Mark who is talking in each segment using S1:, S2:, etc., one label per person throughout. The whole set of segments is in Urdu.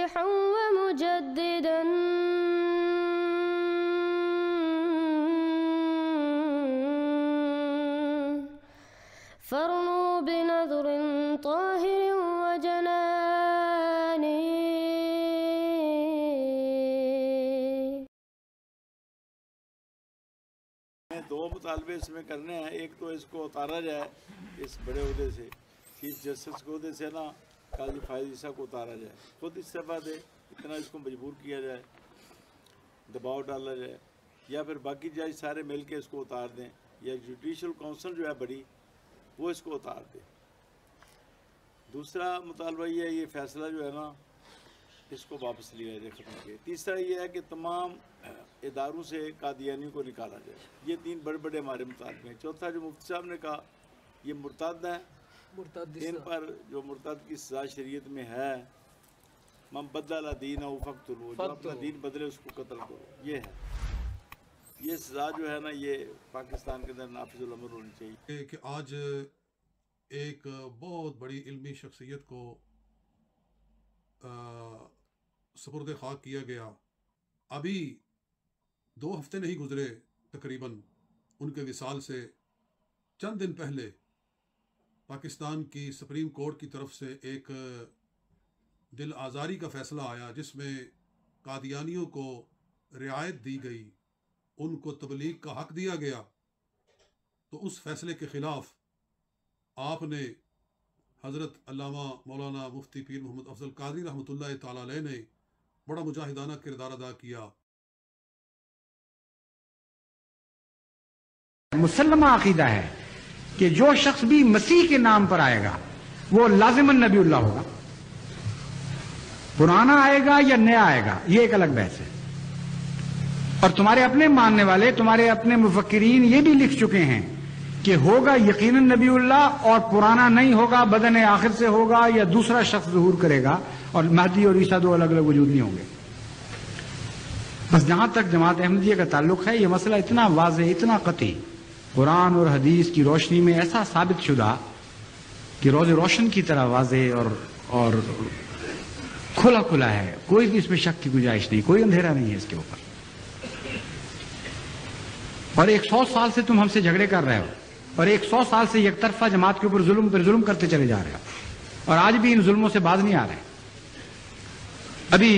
S1: مصلحا ومجددا فارنوا بنظر طاهر وجنان.
S2: دو مطالبے اس میں کرنے ہیں. ایک تو اس کو اتارا جائے اس بڑے عہدے سے، چیف جسٹس کے عہدے سے نا قاضی فائز عیسیٰ کو اتارا جائے، خود استعفیٰ دے، اتنا اس کو مجبور کیا جائے، دباؤ ڈالا جائے، یا پھر باقی جج سارے مل کے اس کو اتار دیں، یا جوڈیشل کونسل جو ہے بڑی وہ اس کو اتار دے. دوسرا مطالبہ یہ ہے، یہ فیصلہ جو ہے نا اس کو واپس لیا جائے، ختم کیا. تیسرا یہ ہے کہ تمام اداروں سے قادیانیوں کو نکالا جائے. یہ تین بڑے بڑے ہمارے مطالبے ہیں. چوتھا جو مفتی صاحب نے کہا یہ مرتد ہیں، ان پر جو مرتد کی سزا شریعت میں ہے، من بدل دینہ فاقتلوہ، جو اپنا دین بدلے اس کو قتل کرو. یہ ہے، یہ سزا جو ہے نا یہ پاکستان کے اندر نافذ الامر ہونی چاہیے.
S3: کہ آج ایک بہت بڑی علمی شخصیت کو سپرد خاک کیا گیا. ابھی 2 ہفتے نہیں گزرے تقریباً ان کے وصال سے. چند دن پہلے پاکستان کی سپریم کورٹ کی طرف سے ایک دل آزاری کا فیصلہ آیا جس میں قادیانیوں کو رعایت دی گئی، ان کو تبلیغ کا حق دیا گیا. تو اس فیصلے کے خلاف آپ نے حضرت علامہ مولانا مفتی پیر محمد افضل قادری رحمۃ اللہ تعالی علیہ نے بڑا مجاہدانہ کردار ادا کیا.
S4: مسلمہ عقیدہ ہے کہ جو شخص بھی مسیح کے نام پر آئے گا وہ لازماً نبی اللہ ہوگا. پرانا آئے گا یا نیا آئے گا یہ ایک الگ بحث ہے. اور تمہارے اپنے ماننے والے، تمہارے اپنے مفکرین یہ بھی لکھ چکے ہیں کہ ہوگا یقیناً نبی اللہ، اور پرانا نہیں ہوگا، بدن آخر سے ہوگا یا دوسرا شخص ظہور کرے گا، اور مہدی اور عیسیٰ 2 الگ الگ وجود نہیں ہوں گے. بس جہاں تک جماعت احمدیہ کا تعلق ہے یہ مسئلہ اتنا واضح، اتنا قطعی، قرآن اور حدیث کی روشنی میں ایسا ثابت شدہ کہ روز روشن کی طرح واضح اور کھلا کھلا ہے. کوئی بھی اس میں شک کی گنجائش نہیں، کوئی اندھیرا نہیں ہے اس کے اوپر. اور 100 سال سے تم ہم سے جھگڑے کر رہے ہو، اور 100 سال سے یک طرفہ جماعت کے اوپر ظلم پر ظلم کرتے چلے جا رہے ہو، اور آج بھی ان ظلموں سے باز نہیں آ رہے. ابھی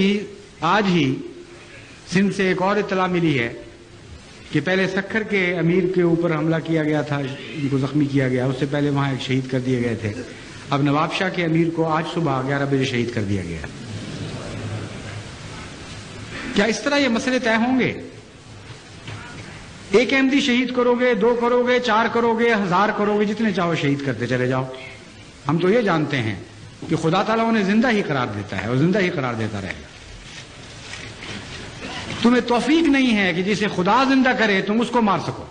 S4: آج ہی سندھ سے ایک اور اطلاع ملی ہے کہ پہلے سکھر کے امیر کے اوپر حملہ کیا گیا تھا، ان کو زخمی کیا گیا، اس سے پہلے وہاں ایک شہید کر دیے گئے تھے. اب نواب شاہ کے امیر کو آج صبح 11 بجے شہید کر دیا گیا. کیا اس طرح یہ مسئلے طے ہوں گے؟ ایک احمدی شہید کرو گے، 2 کرو گے، 4 کرو گے، 1000 کرو گے، جتنے چاہو شہید کرتے چلے جاؤ. ہم تو یہ جانتے ہیں کہ خدا تعالیٰ انہیں زندہ ہی قرار دیتا ہے اور زندہ ہی قرار دیتا رہے گا. تمہیں توفیق نہیں ہے کہ جسے خدا زندہ کرے تم اس کو مار سکو.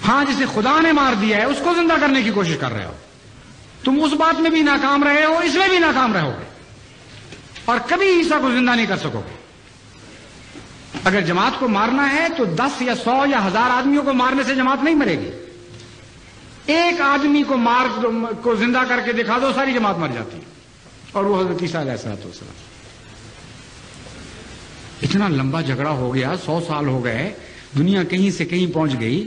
S4: ہاں، جسے خدا نے مار دیا ہے اس کو زندہ کرنے کی کوشش کر رہے ہو. تم اس بات میں بھی ناکام رہے ہو، اس میں بھی ناکام رہو گے، اور کبھی عیسیٰ کو زندہ نہیں کر سکو گے. اگر جماعت کو مارنا ہے تو 10 یا 100 یا 1000 آدمیوں کو مارنے سے جماعت نہیں مرے گی. ایک آدمی کو زندہ کر کے دکھا دو، ساری جماعت مر جاتی ہے. اور وہ حضرت عیسیٰ علیہ السلام. اتنا لمبا جھگڑا ہو گیا، 100 سال ہو گئے، دنیا کہیں سے کہیں پہنچ گئی.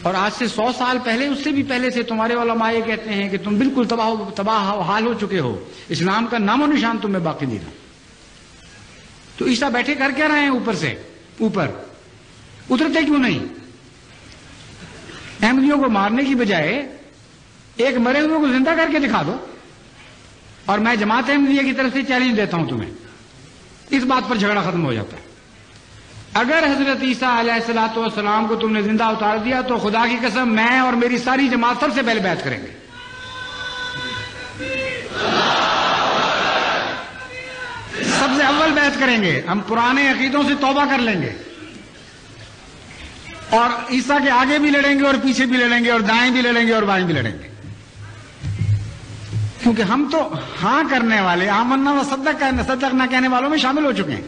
S4: اور آج سے 100 سال پہلے، اس سے بھی پہلے سے تمہارے علماء یہ کہتے ہیں کہ تم بالکل تباہ حال ہو چکے ہو، اسلام کا نام و نشان تم میں باقی نہیں رہا. تو عیسیٰ بیٹھے کر کیا رہے ہیں اوپر سے؟ اوپر اترتے کیوں نہیں؟ احمدیوں کو مارنے کی بجائے ایک مرے ہوئے کو زندہ کر کے دکھا دو. اور میں جماعت احمدیہ کی طرف سے چیلنج دیتا ہوں تمہیں، اس بات پر جھگڑا ختم ہو جاتا ہے. اگر حضرت عیسیٰ علیہ السلام کو تم نے زندہ اتار دیا تو خدا کی قسم میں اور میری ساری جماعت سب سے پہلے بیعت کریں گے. سب سے اول بیعت کریں گے. ہم پرانے عقیدوں سے توبہ کر لیں گے، اور عیسیٰ کے آگے بھی لڑیں گے اور پیچھے بھی لڑیں گے اور دائیں بھی لڑیں گے اور بائیں بھی لڑیں گے. کیونکہ ہم تو ہاں کرنے والے، آمنا و صدقنا کہنے والوں میں شامل ہو چکے ہیں.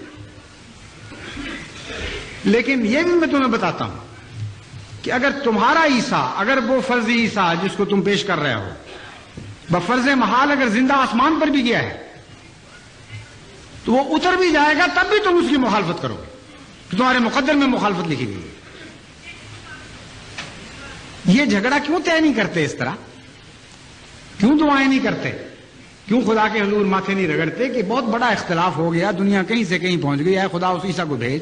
S4: لیکن یہ بھی میں تمہیں بتاتا ہوں کہ اگر تمہارا عیسیٰ، اگر وہ فرضی عیسیٰ جس کو تم پیش کر رہے ہو، بفرض محال اگر زندہ آسمان پر بھی گیا ہے تو وہ اتر بھی جائے گا تب بھی تم اس کی مخالفت کرو گے کہ تمہارے مقدر میں مخالفت لکھی گئی ہے. یہ جھگڑا کیوں طے نہیں کرتے اس طرح؟ کیوں دعائیں نہیں کرتے؟ کیوں خدا کے حضور ماتھے نہیں رگڑتے کہ بہت بڑا اختلاف ہو گیا, دنیا کہیں سے کہیں پہنچ گئی, اے خدا اس عیسیٰ کو بھیج.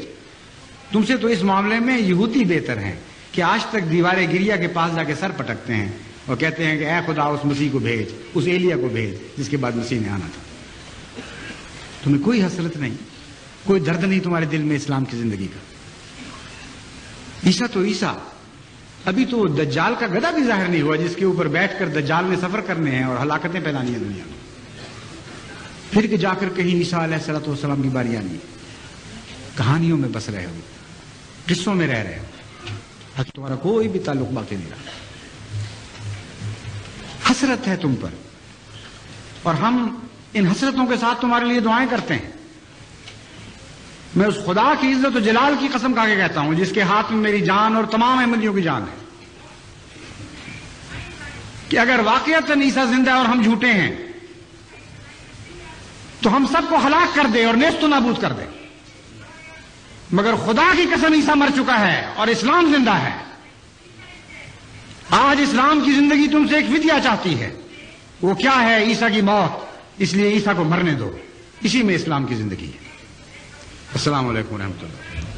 S4: تم سے تو اس معاملے میں یہودی بہتر ہیں کہ آج تک دیوار گریا کے پاس جا کے سر پٹکتے ہیں اور کہتے ہیں کہ اے خدا اس مسیح کو بھیج, اس ایلیا کو بھیج جس کے بعد مسیح نے آنا تھا. تمہیں کوئی حسرت نہیں, کوئی درد نہیں تمہارے دل میں اسلام کی زندگی کا. عیسیٰ تو عیسیٰ, ابھی تو دجال کا گدھا بھی ظاہر نہیں ہوا جس کے اوپر بیٹھ کر دجال نے سفر کرنے ہیں اور ہلاکتیں پھیلانی ہیں دنیا میں. پھر کہ جا کر کہیں عیسیٰ علیہ الصلوۃ والسلام کی باری آنی ہے. کہانیوں میں بس رہے ہو, قصوں میں رہ رہے ہو, تمہارا کوئی بھی تعلق باقی نہیں رہا. حسرت ہے تم پر, اور ہم ان حسرتوں کے ساتھ تمہارے لیے دعائیں کرتے ہیں. میں اس خدا کی عزت و جلال کی قسم کھا کے کہتا ہوں جس کے ہاتھ میں میری جان اور تمام احمدیوں کی جان ہے, کہ اگر واقعتاً عیسیٰ زندہ ہے اور ہم جھوٹے ہیں تو ہم سب کو ہلاک کر دے اور نیست و نابود کر دے. مگر خدا کی قسم عیسیٰ مر چکا ہے اور اسلام زندہ ہے. آج اسلام کی زندگی تم سے ایک فدیہ چاہتی ہے. وہ کیا ہے؟ عیسیٰ کی موت. اس لیے عیسیٰ کو مرنے دو, اسی میں اسلام کی زندگی ہے. السلام علیکم ورحمۃ اللہ.